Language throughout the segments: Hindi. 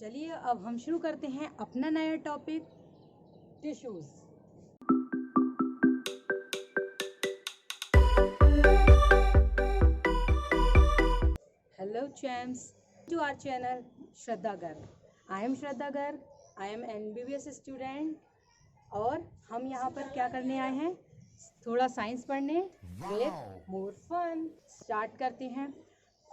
चलिए अब हम शुरू करते हैं अपना नया topic, tissues. Hello champs, to our channel Shraddha Garg. I am Shraddha Garg, I am MBBS student. और हम यहाँ पर क्या करने आए हैं, थोड़ा साइंस पढ़ने विद मोर फन। स्टार्ट करते हैं।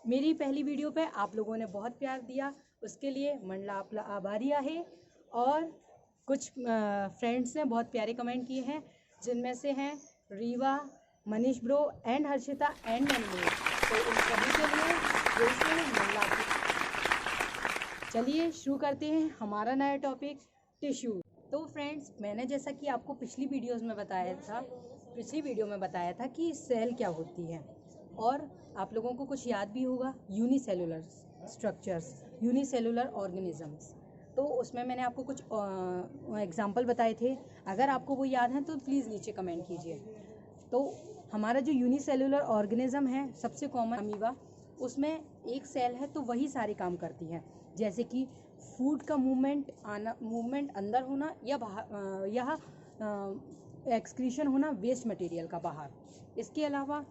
मेरी पहली वीडियो पे आप लोगों ने बहुत प्यार दिया, उसके लिए मंडला आपला आभारी है। और कुछ फ्रेंड्स ने बहुत प्यारे कमेंट किए हैं, जिनमें से हैं Rewa, Manish bro and Harshita and Manmohan. तो इन सभी के लिए दिल से मंडला। चलिए शुरू करते हैं हमारा नया टॉपिक, टिश्यू। तो फ्रेंड्स, मैंने जैसा कि आपको पिछली वीडियो में बताया था कि सेल क्या होती है, और आप लोगों को कुछ याद भी होगा, यूनिसेलुलर स्ट्रक्चर्स, यूनिसेलुलर ऑर्गेनिजम्स। तो उसमें मैंने आपको कुछ एग्जाम्पल बताए थे। अगर आपको वो याद है तो प्लीज़ नीचे कमेंट कीजिए। तो हमारा जो यूनिसेलुलर ऑर्गेनिज्म है, सबसे कॉमन अमीबा, उसमें एक सेल है तो वही सारे काम करती है, जैसे कि फूड का मूवमेंट अंदर होना या बाहर, या एक्सक्रीशन होना वेस्ट मटेरियल का बाहर। इसके अलावा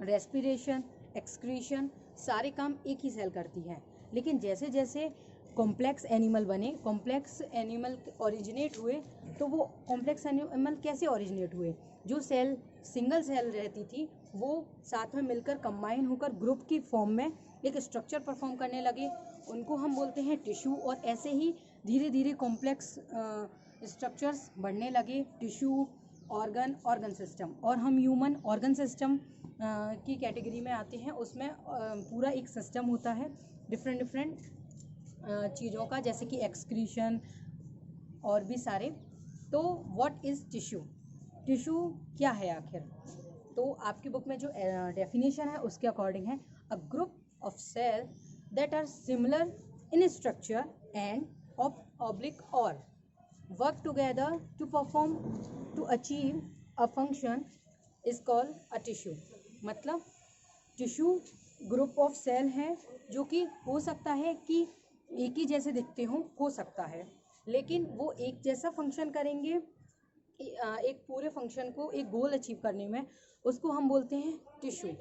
रेस्पिरेशन, एक्सक्रीशन, सारे काम एक ही सेल करती है। लेकिन जैसे जैसे कॉम्प्लेक्स एनिमल बने, कॉम्प्लेक्स एनिमल ओरिजिनेट हुए, तो वो कॉम्प्लेक्स एनिमल कैसे ओरिजिनेट हुए? जो सेल सिंगल सेल रहती थी, वो साथ में मिलकर कंबाइन होकर ग्रुप की फॉर्म में एक स्ट्रक्चर परफॉर्म करने लगे, उनको हम बोलते हैं टिश्यू। और ऐसे ही धीरे धीरे कॉम्प्लेक्स स्ट्रक्चर्स बढ़ने लगे, टिश्यू, ऑर्गन सिस्टम। और हम ह्यूमन ऑर्गन सिस्टम की कैटेगरी में आते हैं। उसमें पूरा एक सिस्टम होता है डिफरेंट चीज़ों का, जैसे कि एक्सक्रीशन और भी सारे। तो व्हाट इज़ टिश्यू? टिश्यू क्या है आखिर? तो आपकी बुक में जो डेफिनेशन है उसके अकॉर्डिंग है, a group of cell that are similar in structure and oblique और work together to achieve a function is called a tissue. मतलब टिश्यू ग्रुप ऑफ सेल है, जो कि हो सकता है कि एक ही जैसे दिखते हो सकता है, लेकिन वो एक जैसा फंक्शन करेंगे, एक पूरे फंक्शन को, एक गोल अचीव करने में, उसको हम बोलते हैं टिश्यू।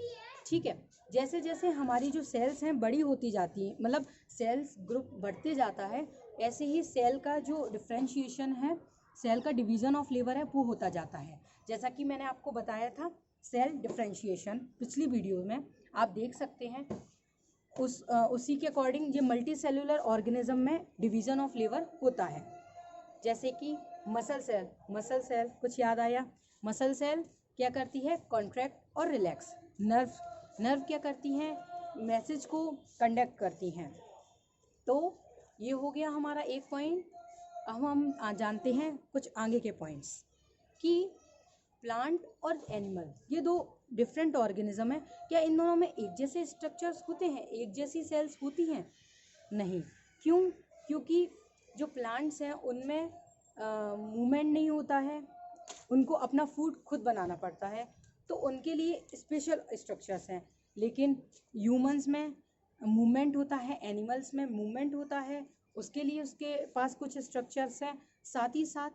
ठीक है। जैसे जैसे हमारी जो सेल्स हैं बड़ी होती जाती हैं, मतलब सेल्स ग्रुप बढ़ते जाता है, ऐसे ही सेल का जो डिफ्रेंशिएशन है, सेल का डिवीज़न ऑफ लेबर है, वो होता जाता है। जैसा कि मैंने आपको बताया था सेल डिफ्रेंशिएशन पिछली वीडियो में, आप देख सकते हैं। उसी के अकॉर्डिंग ये मल्टी सेलुलर ऑर्गेनिज्म में डिवीज़न ऑफ लेबर होता है। जैसे कि मसल सेल कुछ याद आया? मसल सेल क्या करती है? कॉन्ट्रैक्ट और रिलैक्स। नर्व क्या करती हैं? मैसेज को कंडक्ट करती हैं। तो ये हो गया हमारा एक पॉइंट। अब हम जानते हैं कुछ आगे के पॉइंट्स, कि प्लांट और एनिमल ये दो डिफरेंट ऑर्गेनिज्म है। क्या इन दोनों में एक जैसे स्ट्रक्चर्स होते हैं, एक जैसी सेल्स होती हैं? नहीं। क्यों? क्योंकि जो प्लांट्स हैं उनमें मूवमेंट नहीं होता है, उनको अपना फूड खुद बनाना पड़ता है, तो उनके लिए स्पेशल स्ट्रक्चर्स हैं। लेकिन ह्यूमंस में मूवमेंट होता है, एनिमल्स में मूवमेंट होता है, उसके लिए उसके पास कुछ स्ट्रक्चर्स हैं। साथ ही साथ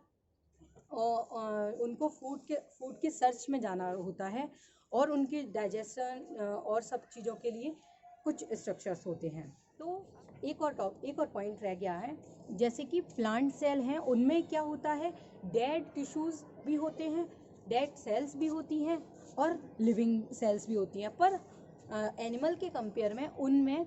उनको फूड के सर्च में जाना होता है, और उनके डाइजेशन और सब चीज़ों के लिए कुछ स्ट्रक्चर्स होते हैं। तो एक और पॉइंट रह गया है, जैसे कि प्लांट सेल हैं, उनमें क्या होता है? डेड टिश्यूज़ भी होते हैं, डेड सेल्स भी होती हैं, और लिविंग सेल्स भी होती हैं। पर एनिमल के कंपेयर में उनमें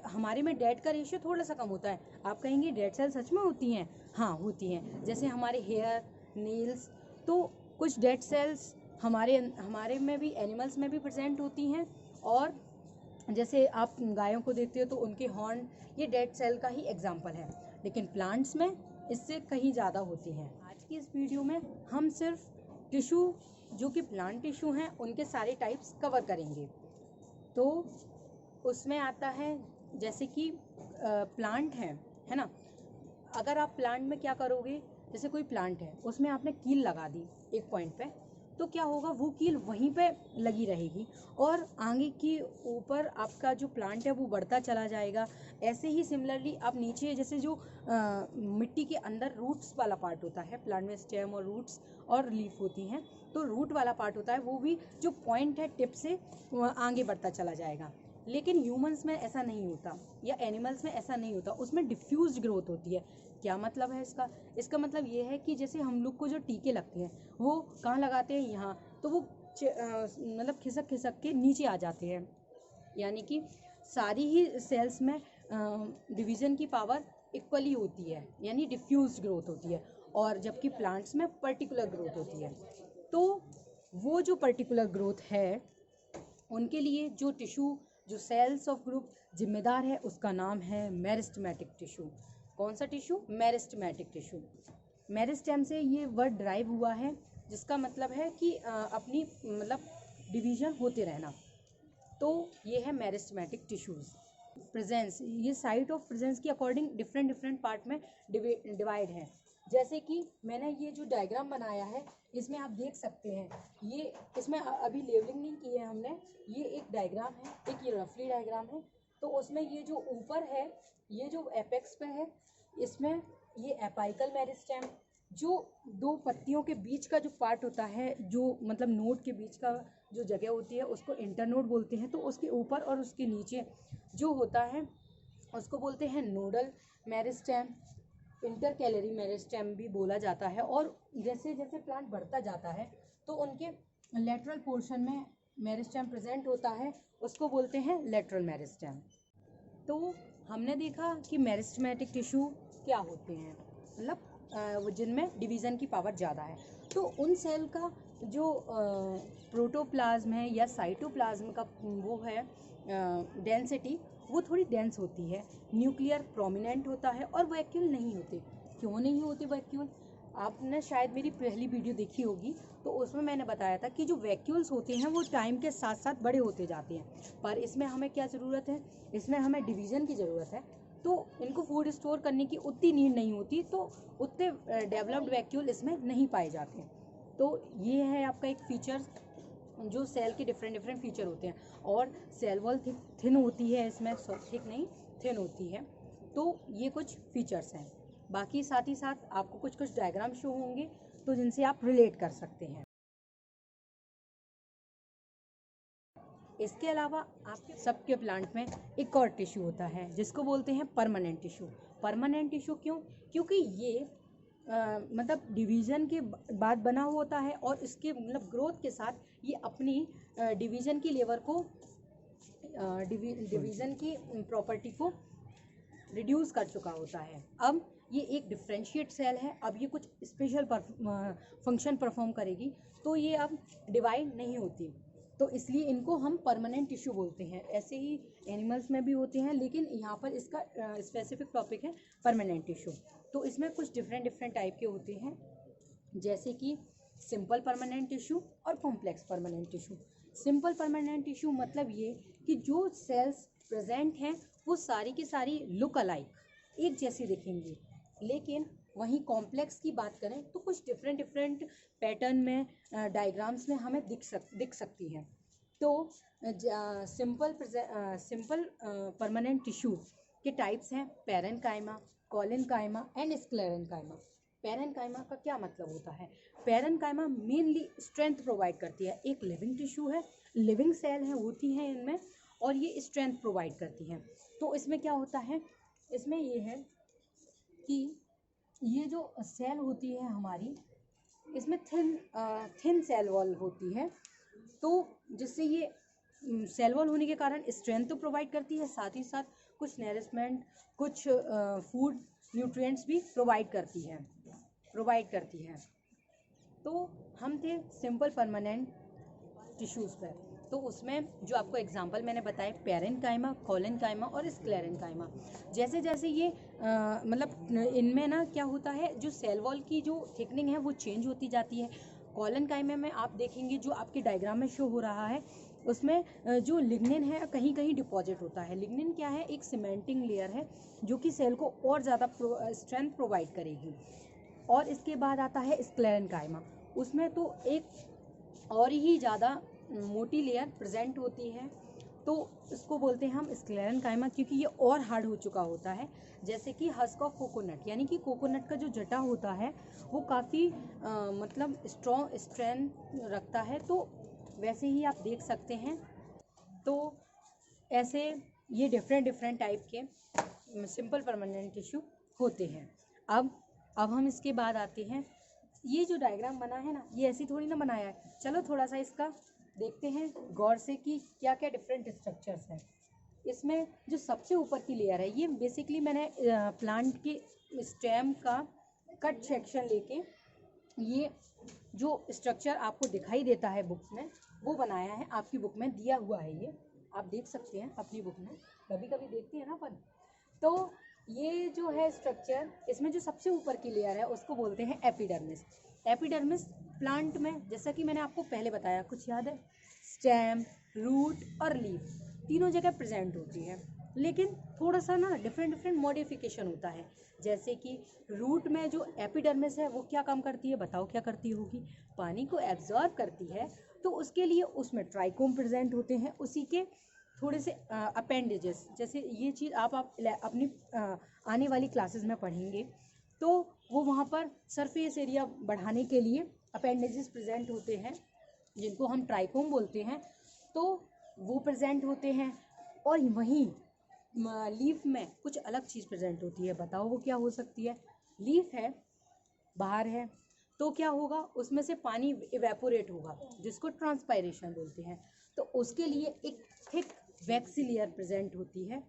हमारे में डेड का रेशियो थोड़ा सा कम होता है। आप कहेंगे डेड सेल सच में होती हैं? हाँ, होती हैं। जैसे हमारे हेयर, नेल्स, तो कुछ डेड सेल्स हमारे में भी, एनिमल्स में भी प्रेजेंट होती हैं। और जैसे आप गायों को देखते हो तो उनके हॉर्न, ये डेड सेल का ही एग्जाम्पल है। लेकिन प्लांट्स में इससे कहीं ज़्यादा होती हैं। आज की इस वीडियो में हम सिर्फ टिश्यू, जो कि प्लांट टिश्यू हैं, उनके सारे टाइप्स कवर करेंगे। तो उसमें आता है, जैसे कि प्लांट है ना। अगर आप प्लांट में क्या करोगे, जैसे कोई प्लांट है, उसमें आपने कील लगा दी एक पॉइंट पे, तो क्या होगा, वो कील वहीं पे लगी रहेगी और आगे की ऊपर आपका जो प्लांट है वो बढ़ता चला जाएगा। ऐसे ही सिमिलरली आप नीचे जैसे जो मिट्टी के अंदर रूट्स वाला पार्ट होता है, प्लांट में स्टेम और रूट्स और लीफ होती हैं, तो रूट वाला पार्ट होता है वो भी जो पॉइंट है टिप से आगे बढ़ता चला जाएगा। लेकिन ह्यूमंस में ऐसा नहीं होता या एनिमल्स में ऐसा नहीं होता, उसमें डिफ्यूज्ड ग्रोथ होती है। क्या मतलब है इसका? इसका मतलब ये है कि जैसे हम लोग को जो टीके लगते हैं वो कहाँ लगाते हैं, यहाँ, तो वो मतलब खिसक खिसक के नीचे आ जाते हैं। यानी कि सारी ही सेल्स में डिवीज़न की पावर इक्वली होती है, यानी डिफ्यूज्ड ग्रोथ होती है, और जबकि प्लांट्स में पर्टिकुलर ग्रोथ होती है। तो वो जो पर्टिकुलर ग्रोथ है उनके लिए जो टिश्यू, जो सेल्स ऑफ ग्रुप जिम्मेदार है, उसका नाम है मेरिस्टेमेटिक टिश्यू। कौन सा टिश्यू? Meristematic tissue. मेरिस्टेम से ये वर्ड ड्राइव हुआ है, जिसका मतलब है कि अपनी मतलब डिवीज़न होते रहना। तो ये है मेरिस्टेमेटिक टिश्यूज़। प्रेजेंस, ये साइट ऑफ प्रेजेंस के अकॉर्डिंग डिफरेंट डिफरेंट पार्ट में डिवाइड है। जैसे कि मैंने ये जो डायग्राम बनाया है इसमें आप देख सकते हैं, ये इसमें अभी लेवलिंग नहीं की है हमने, ये एक डायग्राम है, एक ये रफली डायग्राम है। तो उसमें ये जो ऊपर है, ये जो एपेक्स पे है, इसमें ये एपाइकल मेरिस्टेम, जो दो पत्तियों के बीच का जो पार्ट होता है, जो मतलब नोड के बीच का जो जगह होती है उसको इंटरनोड बोलते हैं। तो उसके ऊपर और उसके नीचे जो होता है उसको बोलते हैं नोडल मेरिस्टेम, इंटरकैलरी मेरिस्टेम भी बोला जाता है। और जैसे जैसे प्लांट बढ़ता जाता है तो उनके लेटरल पोर्शन में मेरिस्टेम प्रेजेंट होता है, उसको बोलते हैं लेटरल मेरिस्टेम। तो हमने देखा कि मेरिस्टेमेटिक टिश्यू क्या होते हैं, मतलब जिनमें डिवीज़न की पावर ज़्यादा है। तो उन सेल का जो प्रोटोप्लाज्म है या साइटोप्लाज्म का वो है डेंसिटी, वो थोड़ी डेंस होती है, न्यूक्लियर प्रोमिनेंट होता है और वैक्यूल नहीं होते। क्यों नहीं होते वैक्यूल? आपने शायद मेरी पहली वीडियो देखी होगी, तो उसमें मैंने बताया था कि जो वैक्यूल्स होते हैं वो टाइम के साथ साथ बड़े होते जाते हैं, पर इसमें हमें क्या ज़रूरत है? इसमें हमें डिवीज़न की ज़रूरत है। तो इनको फूड स्टोर करने की उतनी नीड नहीं होती, तो उतने डेवलप्ड वैक्यूल इसमें नहीं पाए जाते। तो ये है आपका एक फीचर, जो सेल के डिफरेंट डिफरेंट फीचर होते हैं। और सेल वॉल थिन होती है, इसमें थिक नहीं, थिन होती है। तो ये कुछ फीचर्स हैं। बाकी साथ ही साथ आपको कुछ कुछ डायग्राम शो होंगे तो जिनसे आप रिलेट कर सकते हैं। इसके अलावा आपके सबके प्लांट में एक और टिश्यू होता है जिसको बोलते हैं परमानेंट टिश्यू। परमानेंट टिश्यू क्यों? क्योंकि ये मतलब डिवीज़न के बाद बना हुआ होता है और इसके मतलब ग्रोथ के साथ ये अपनी डिवीज़न की लेवल को डिवीज़न की प्रॉपर्टी को रिड्यूस कर चुका होता है। अब ये एक डिफ्रेंशिएट सेल है, अब ये कुछ स्पेशल फंक्शन परफॉर्म करेगी, तो ये अब डिवाइड नहीं होती, तो इसलिए इनको हम परमानेंट टिश्यू बोलते हैं। ऐसे ही एनिमल्स में भी होते हैं, लेकिन यहाँ पर इसका स्पेसिफिक टॉपिक है परमानेंट टिश्यू। तो इसमें कुछ डिफरेंट डिफरेंट टाइप के होते हैं, जैसे कि सिंपल परमानेंट टिश्यू और complex permanent tissue. Simple permanent tissue मतलब ये कि जो सेल्स प्रेजेंट हैं वो सारी की सारी लुक अलाइक, एक जैसी दिखेंगी, लेकिन वहीं कॉम्प्लेक्स की बात करें तो कुछ डिफरेंट डिफरेंट पैटर्न में डायग्राम्स में हमें दिख सकती हैं। तो सिंपल परमानेंट टिश्यू के टाइप्स हैं पैरेन्काइमा, कोलिन्काइमा एंड स्क्लेरेन्काइमा। पैरेन्काइमा का क्या मतलब होता है? पैरेन्काइमा मेनली स्ट्रेंथ प्रोवाइड करती है, एक लिविंग टिश्यू है, लिविंग सेल है होती हैं इनमें, और ये स्ट्रेंथ प्रोवाइड करती हैं। तो इसमें क्या होता है? इसमें ये है कि ये जो सेल होती है हमारी, इसमें थिन सेल वॉल होती है, तो जिससे ये सेल वॉल होने के कारण स्ट्रेंथ तो प्रोवाइड करती है, साथ ही साथ कुछ नरिशमेंट, कुछ फूड न्यूट्रिएंट्स भी प्रोवाइड करती है। तो हम थे सिंपल परमानेंट टिश्यूज़ पर, तो उसमें जो आपको एग्जांपल मैंने बताए पैरेन्काइमा, कोलिन्काइमा और स्क्लेरेन्काइमा। जैसे जैसे ये मतलब इनमें ना क्या होता है, जो सेल वॉल की जो थिकनिंग है वो चेंज होती जाती है। कोलिन्काइमा में आप देखेंगे जो आपके डायग्राम में शो हो रहा है, उसमें जो लिग्निन है कहीं कहीं डिपॉजिट होता है। लिग्निन क्या है? एक सीमेंटिंग लेयर है जो कि सेल को और ज़्यादा स्ट्रेंथ प्रोवाइड करेगी। और इसके बाद आता है स्क्लेरेन्काइमा, उसमें तो एक और ही ज़्यादा मोटी लेयर प्रेजेंट होती है, तो इसको बोलते हैं हम स्क्लेरेनकाइमा, क्योंकि ये और हार्ड हो चुका होता है। जैसे कि हस्क ऑफ कोकोनट, यानी कि कोकोनट का जो जटा होता है वो काफ़ी मतलब स्ट्रॉन्ग स्ट्रेंथ रखता है, तो वैसे ही आप देख सकते हैं। तो ऐसे ये डिफरेंट टाइप के सिंपल परमानेंट टिश्यू होते हैं। अब हम इसके बाद आते हैं, ये जो डायग्राम बना है ना, ये ऐसी थोड़ी ना बनाया है। चलो थोड़ा सा इसका देखते हैं गौर से कि क्या क्या डिफरेंट स्ट्रक्चर्स हैं। इसमें जो सबसे ऊपर की लेयर है, ये बेसिकली मैंने प्लांट के स्टेम का कट सेक्शन लेके ये जो स्ट्रक्चर आपको दिखाई देता है बुक्स में, वो बनाया है। आपकी बुक में दिया हुआ है, ये आप देख सकते हैं अपनी बुक में, कभी कभी देखते हैं ना अपन। तो ये जो है स्ट्रक्चर, इसमें जो सबसे ऊपर की लेयर है उसको बोलते हैं एपिडर्मिस। एपिडर्मिस प्लांट में, जैसा कि मैंने आपको पहले बताया, कुछ याद है, स्टेम, रूट और लीफ तीनों जगह प्रेजेंट होती है, लेकिन थोड़ा सा ना डिफरेंट मॉडिफिकेशन होता है। जैसे कि रूट में जो एपिडर्मिस है वो क्या काम करती है, बताओ क्या करती होगी, पानी को एब्जॉर्ब करती है, तो उसके लिए उसमें ट्राइकोम प्रेजेंट होते हैं। उसी के थोड़े से अपेंडेजेस, जैसे ये चीज़ आप अपनी आने वाली क्लासेस में पढ़ेंगे, तो वो वहाँ पर सरफेस एरिया बढ़ाने के लिए अपेंडेजेस प्रेजेंट होते हैं, जिनको हम ट्राइकोम बोलते हैं, तो वो प्रेजेंट होते हैं। और वहीं लीफ में कुछ अलग चीज़ प्रेजेंट होती है, बताओ वो क्या हो सकती है। लीफ है, बाहर है, तो क्या होगा, उसमें से पानी इवेपोरेट होगा, जिसको ट्रांसपायरेशन बोलते हैं। तो उसके लिए एक थिक वैक्सी लेयर प्रेजेंट होती है,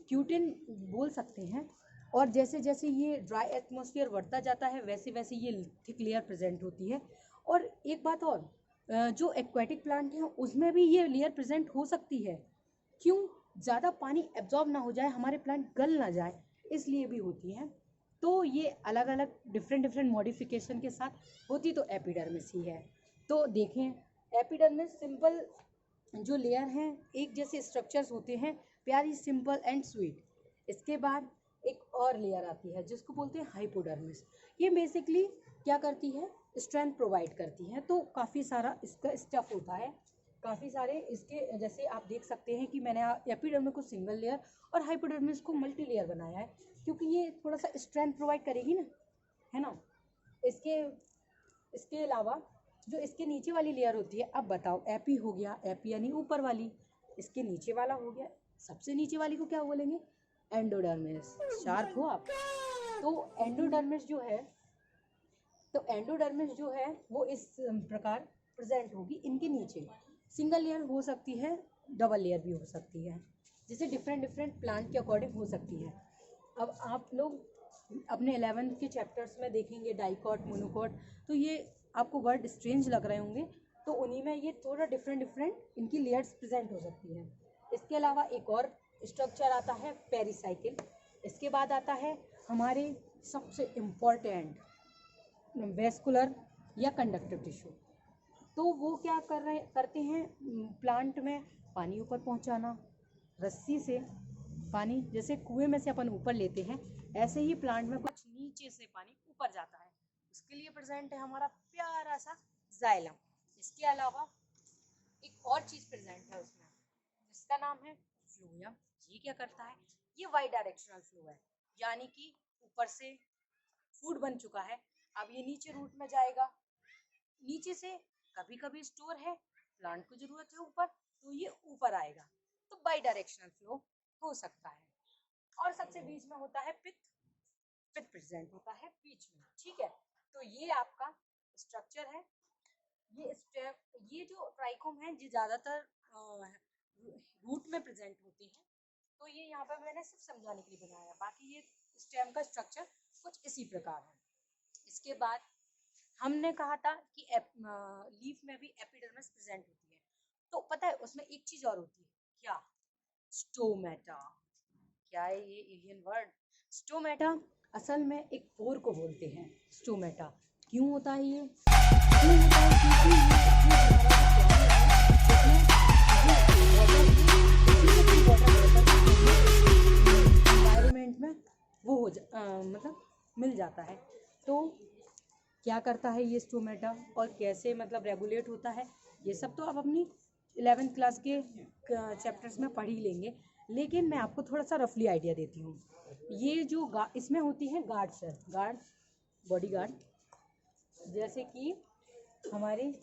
क्यूटिन बोल सकते हैं। और जैसे जैसे ये ड्राई एटमॉस्फेयर बढ़ता जाता है, वैसे वैसे ये थिक लेयर प्रेजेंट होती है। और एक बात और, जो एक्वेटिक प्लांट हैं उसमें भी ये लेयर प्रेजेंट हो सकती है। क्यों, ज़्यादा पानी एब्जॉर्ब ना हो जाए, हमारे प्लांट गल ना जाए, इसलिए भी होती है। तो ये अलग अलग डिफरेंट मॉडिफिकेशन के साथ होती तो एपिडर्मिस ही है। तो देखें, एपिडर्मिस सिंपल जो लेयर हैं, एक जैसे स्ट्रक्चर्स होते हैं, प्यारी सिंपल एंड स्वीट। इसके बाद एक और लेयर आती है जिसको बोलते हैं हाइपोडर्मिस। ये बेसिकली क्या करती है, स्ट्रेंथ प्रोवाइड करती है। तो काफ़ी सारा इसका स्टफ होता है, काफ़ी सारे इसके, जैसे आप देख सकते हैं कि मैंने एपिडर्मिस को सिंगल लेयर और हाइपोडर्मिस को मल्टी लेयर बनाया है, क्योंकि ये थोड़ा सा स्ट्रेंथ प्रोवाइड करेगी ना, है ना। इसके अलावा जो इसके नीचे वाली लेयर होती है, अब बताओ, एपी हो गया, एपी यानी ऊपर वाली, इसके नीचे वाला हो गया, सबसे नीचे वाली को क्या बोलेंगे, एंडोडर्मिस। शार्प हो आप। तो एंडोडर्मिस जो है वो इस प्रकार प्रेजेंट होगी। इनके नीचे सिंगल लेयर हो सकती है, डबल लेयर भी हो सकती है, जिसे डिफरेंट प्लांट के अकॉर्डिंग हो सकती है। अब आप लोग अपने 11th के चैप्टर्स में देखेंगे डाइकॉट, मोनोकॉट, तो ये आपको वर्ड स्ट्रेंज लग रहे होंगे, तो उन्हीं में ये थोड़ा डिफरेंट इनकी लेयर्स प्रेजेंट हो सकती हैं। इसके अलावा एक और स्ट्रक्चर आता है पेरिसाइकिल। इसके बाद आता है हमारे सबसे इम्पॉर्टेंट वेस्कुलर या कंडक्टिव टिश्यू। तो वो क्या करते हैं, प्लांट में पानी ऊपर पहुंचाना, रस्सी से पानी, जैसे कुएं में से अपन ऊपर लेते हैं, ऐसे ही प्लांट में कुछ नीचे से पानी ऊपर जाता है। इसके लिए प्रेजेंट है हमारा प्यारा सा जाइलम। इसके अलावा एक और चीज़ प्रेजेंट है उसमें, जिसका नाम है फ्लोएम। ये क्या करता है, ये वाई डायरेक्शनल फ्लो है, यानी कि ऊपर से फूड बन चुका है, अब ये नीचे रूट में जाएगा, नीचे से कभी कभी स्टोर है, प्लांट को जरूरत है ऊपर, तो ये ऊपर आएगा। तो बाई डायरेक्शनल फ्लो हो सकता है। और सबसे बीच में होता है पिथ प्रेजेंट होता है बीच में, ठीक है। तो ये आपका स्ट्रक्चर है। ये जो ट्राइकोम है, ये ज्यादातर रूट में प्रेजेंट होती है, तो ये यहाँ पर मैंने सिर्फ समझाने के लिए बनाया, बाकी ये स्टेम का स्ट्रक्चर कुछ इसी प्रकार है। इसके बाद हमने कहा था कि लीफ में भी एपिडर्मिस प्रेजेंट होती है, तो पता है उसमें एक चीज और होती है, क्या, स्टोमेटा। क्या है ये एलियन वर्ड, स्टोमेटा? असल में एक पोर को बोलते हैं स्टोमेटा। क्यों होता है ये, क्यों होता है, एनवायरनमेंट में वो मतलब मिल जाता है। तो क्या करता है ये स्टोमेटा और कैसे मतलब रेगुलेट होता है, ये सब तो आप अपनी 11th क्लास के चैप्टर्स में पढ़ ही लेंगे। लेकिन मैं आपको थोड़ा सा रफली आइडिया देती हूँ। ये जो इसमें होती है guard cell, guard, bodyguard, जैसे कि हमारे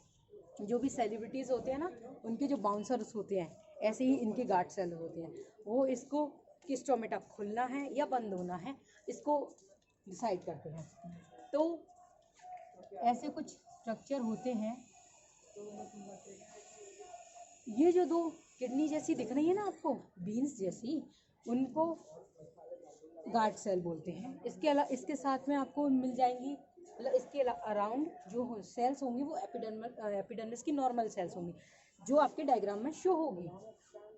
जो भी सेलिब्रिटीज़ होते हैं ना, उनके जो बाउंसर्स होते हैं, ऐसे ही इनके गार्ड सेल होते हैं। वो इसको किस स्टोमेटा खुलना है या बंद होना है, इसको डिसाइड करते हैं। तो ऐसे कुछ स्ट्रक्चर होते हैं। ये जो दो किडनी जैसी दिख रही है ना आपको, बीन्स जैसी, उनको गार्ड सेल बोलते हैं। इसके साथ में आपको मिल जाएंगी, मतलब इसके अराउंड जो सेल्स होंगी वो एपिडर्मिस की नॉर्मल सेल्स होंगी, जो आपके डायग्राम में शो होगी।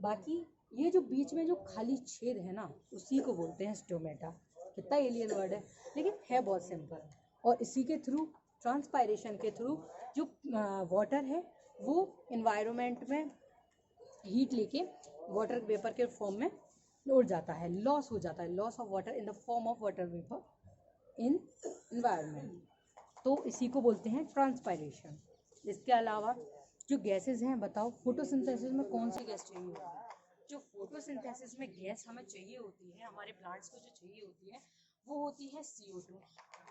बाकी ये जो बीच में जो खाली छेद है ना, उसी को बोलते हैं स्टोमेटा। कितना एलियन वर्ड है, लेकिन है बहुत सिंपल। और इसी के थ्रू, ट्रांसपायरेशन के थ्रू, जो वाटर है वो इन्वायरमेंट में हीट लेके वाटर वेपर के फॉर्म में उड़ जाता है, लॉस हो जाता है, loss of water in the form of water vapour in environment. तो इसी को बोलते हैं ट्रांसपायरेशन। इसके अलावा जो गैसेस हैं, बताओ फोटोसिंथेसिस में कौन सी गैस चाहिए होती है? जो फोटोसिंथेसिस में गैस हमें चाहिए होती है, हमारे प्लांट्स को जो चाहिए होती है, वो होती है CO2।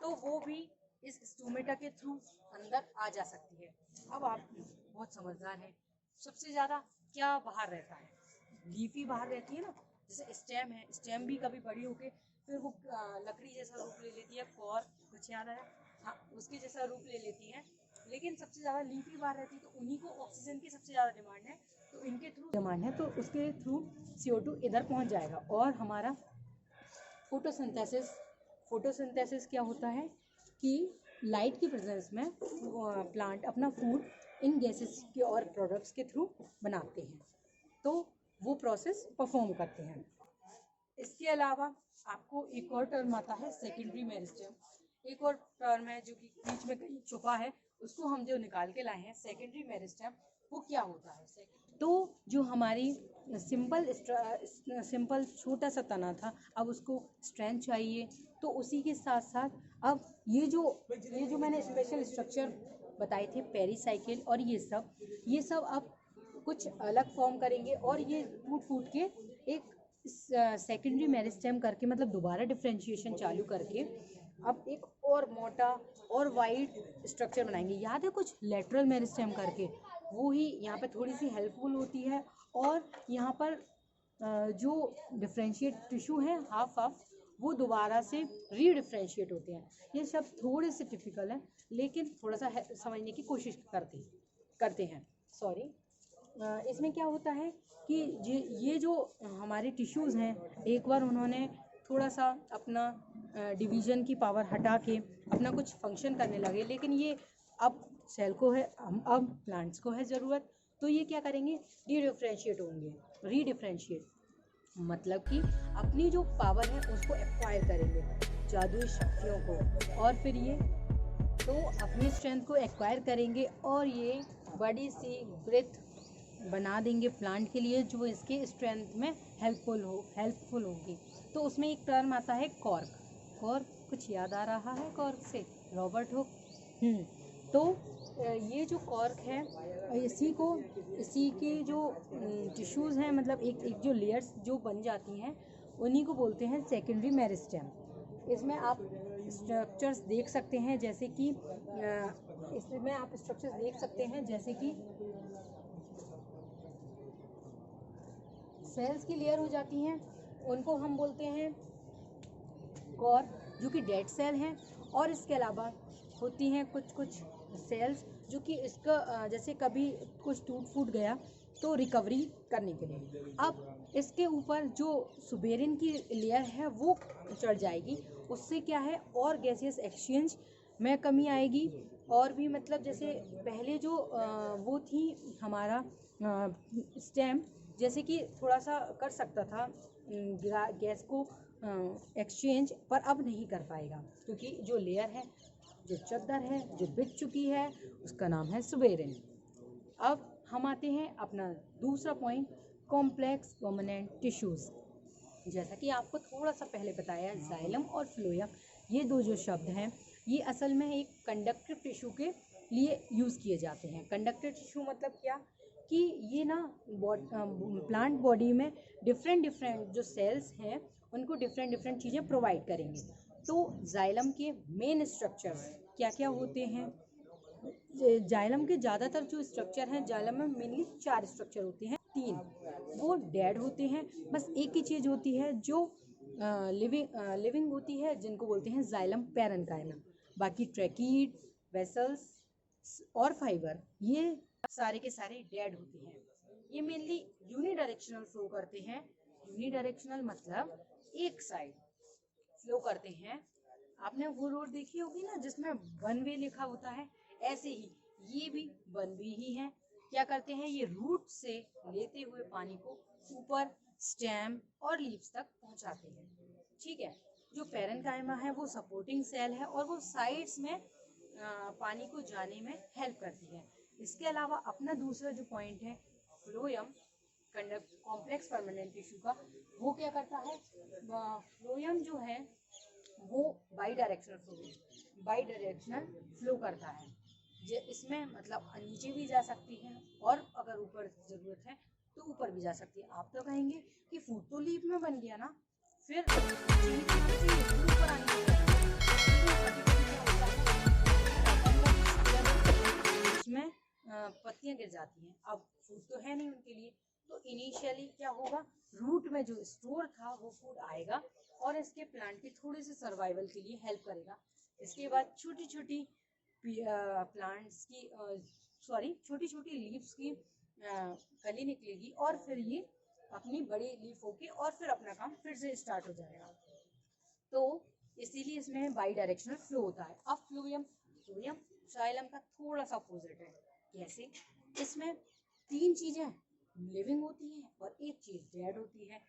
तो वो भी इस स्टोमेटा के थ्रू अंदर आ जा सकती है। अब आप बहुत समझदार हैं। सबसे ज़्यादा क्या बाहर रहता है? लीफी बाहर रहती है ना, जैसे स्टेम है, स्टेम भी कभी बड़ी होके फिर वो लकड़ी जैसा रूप ले लेती है, कॉर कुछ याद आया, हाँ, उसके जैसा रूप ले लेती है। लेकिन सबसे ज़्यादा लीफी बाहर रहती है, तो उन्हीं को ऑक्सीजन की सबसे ज़्यादा डिमांड है, तो इनके थ्रू डिमांड है, तो उसके थ्रू CO2 इधर पहुंच जाएगा। और हमारा फोटोसिंथेसिस क्या होता है कि लाइट की प्रेजेंस में प्लांट अपना फूड इन गैसेस के और प्रोडक्ट्स के थ्रू बनाते हैं, तो वो प्रोसेस परफॉर्म करते हैं। इसके अलावा आपको एक और टर्म आता है सेकेंडरी मेरिस्टेम। एक और टर्म है जो कि बीच में कहीं छुपा है, उसको हम जो निकाल के लाए हैं, सेकेंडरी मेरिस्टेम। वो क्या होता है? तो जो हमारी सिंपल छोटा सा तना था, अब उसको स्ट्रेंथ चाहिए, तो उसी के साथ साथ अब ये जो मैंने स्पेशल स्ट्रक्चर बताए थे, पेरीसाइकिल और ये सब अब कुछ अलग फॉर्म करेंगे, और ये फूट के एक सेकेंडरी मेरिस्टेम करके, मतलब दोबारा डिफ्रेंशिएशन चालू करके अब एक और मोटा और वाइड स्ट्रक्चर बनाएंगे। याद है कुछ लेटरल मेरिस्टेम करके, वो ही यहाँ पे थोड़ी सी हेल्पफुल होती है। और यहाँ पर जो डिफ्रेंशिएट टिश्यू है हाफ वो दोबारा से रीडिफ्रेंशिएट होते हैं। ये सब थोड़े से टिपिकल हैं, लेकिन थोड़ा सा समझने की कोशिश करते हैं। सॉरी। इसमें क्या होता है कि ये जो हमारे टिश्यूज़ हैं, एक बार उन्होंने थोड़ा सा अपना डिवीज़न की पावर हटा के अपना कुछ फंक्शन करने लगे, लेकिन ये अब सेल को है, अब प्लांट्स को है ज़रूरत, तो ये क्या करेंगे? रीडिफ्रेंशिएट होंगे। रीडिफ्रेंशिएट मतलब कि अपनी जो पावर है उसको एक्वायर करेंगे, जादुई शक्तियों को, और फिर ये तो अपनी स्ट्रेंथ को एक्वायर करेंगे और ये बड़ी सी ब्रेथ बना देंगे प्लांट के लिए, जो इसके स्ट्रेंथ में हेल्पफुल होगी। तो उसमें एक टर्म आता है कॉर्क। कुछ याद आ रहा है कॉर्क से? Robert Hooke. तो ये जो कॉर्क है, इसी के जो टिश्यूज़ हैं, मतलब एक जो लेयर्स जो बन जाती हैं, उन्हीं को बोलते हैं सेकेंडरी मेरिस्टेम। इसमें आप स्ट्रक्चर्स देख सकते हैं, जैसे कि सेल्स की लेयर हो जाती हैं, उनको हम बोलते हैं कोर, जो कि डेड सेल हैं। और इसके अलावा होती हैं कुछ सेल्स जो कि इसका जैसे कभी कुछ टूट फूट गया तो रिकवरी करने के लिए। अब इसके ऊपर जो सुबेरिन की लेयर है वो चढ़ जाएगी, उससे क्या है, और गैसियस एक्सचेंज में कमी आएगी। और भी मतलब जैसे पहले जो वो थी हमारा स्टेम, जैसे कि थोड़ा सा कर सकता था गैस को एक्सचेंज, पर अब नहीं कर पाएगा, क्योंकि जो लेयर है, जो चद्दर है, जो बिक चुकी है, उसका नाम है सुबेरिन। अब हम आते हैं अपना दूसरा पॉइंट, कॉम्प्लेक्स परमानेंट टिश्यूज़। जैसा कि आपको थोड़ा सा पहले बताया, जाइलम और फ्लोएम ये दो जो शब्द हैं ये असल में एक कंडक्टिव टिश्यू के लिए यूज़ किए जाते हैं। कंडक्टिव टिश्यू मतलब क्या कि ये ना प्लांट बॉडी में डिफरेंट जो सेल्स हैं उनको डिफरेंट चीज़ें प्रोवाइड करेंगे। तो जाइलम के मेन स्ट्रक्चर्स क्या क्या होते हैं? जाइलम के ज़्यादातर जो स्ट्रक्चर हैं, जाइलम में मेनली 4 स्ट्रक्चर होते हैं, 3 वो डेड होते हैं। बस एक ही चीज़ होती है जो लिविंग होती है, जिनको बोलते हैं जाइलम पैरेन्काइलम। बाकी ट्रैकीड, वेसल्स और फाइबर ये सारे के सारे डेड होते हैं। ये मेनली यूनिडायरेक्शनल फ्लो करते हैं। यूनिडायरेक्शनल मतलब एक साइड फ्लो करते हैं। आपने वो रोड देखी होगी ना जिसमें वन वे लिखा होता है, ऐसे ही ये भी वन वे ही है। क्या करते हैं, ये रूट से लेते हुए पानी को ऊपर स्टेम और लीव्स तक पहुंचाते हैं। ठीक है, जो पैरेन्काइमा है वो सपोर्टिंग सेल है और वो साइड्स में पानी को जाने में हेल्प करती है। इसके अलावा अपना दूसरा जो पॉइंट है फ्लोएम, कॉम्प्लेक्स परमानेंट टिश्यू का, वो क्या करता है, फ्लोएम जो है वो बाई डायरेक्शनल फ्लो करता है। इसमें मतलब नीचे भी जा सकती है और अगर ऊपर ज़रूरत है तो ऊपर भी जा सकती है। आप तो कहेंगे कि फूड तो लीफ में बन गया ना, फिर ऊपर आने इसमें पत्तियां गिर जाती हैं। अब फूड तो है नहीं उनके लिए, तो इनिशियली क्या होगा, रूट में जो स्टोर था वो फूड आएगा और इसके प्लांट के थोड़े से सर्वाइवल के लिए हेल्प करेगा। इसके बाद छोटी छोटी प्लांट्स की छोटी छोटी लीव्स की कली निकलेगी और फिर ये अपनी बड़ी लीफ होके और फिर अपना काम फिर से स्टार्ट हो जाएगा। तो इसीलिए इसमें बाई डायरेक्शनल फ्लो होता है। अब फ्लोएम जाइलम का थोड़ा सा अपोजिट है। कैसे? इसमें 3 चीजें लिविंग होती हैं और एक चीज डेड होती है,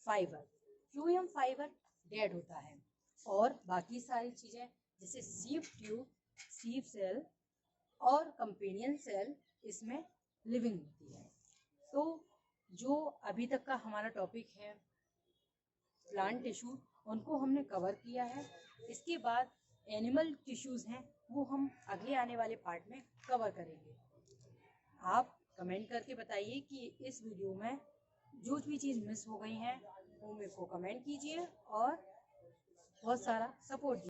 फाइबर। फ्लोएम फाइबर डेड होता है और बाकी सारी चीजें जैसे सीव ट्यूब, सीव सेल और कंपेनियन सेल इसमें लिविंग होती है। तो जो अभी तक का हमारा टॉपिक है प्लांट टिश्यू, उनको हमने कवर किया है। इसके बाद एनिमल टिश्यूज हैं वो हम अगले आने वाले पार्ट में कवर करेंगे। आप कमेंट करके बताइए कि इस वीडियो में जो भी चीज़ मिस हो गई हैं वो मेरे को कमेंट कीजिए और बहुत सारा सपोर्ट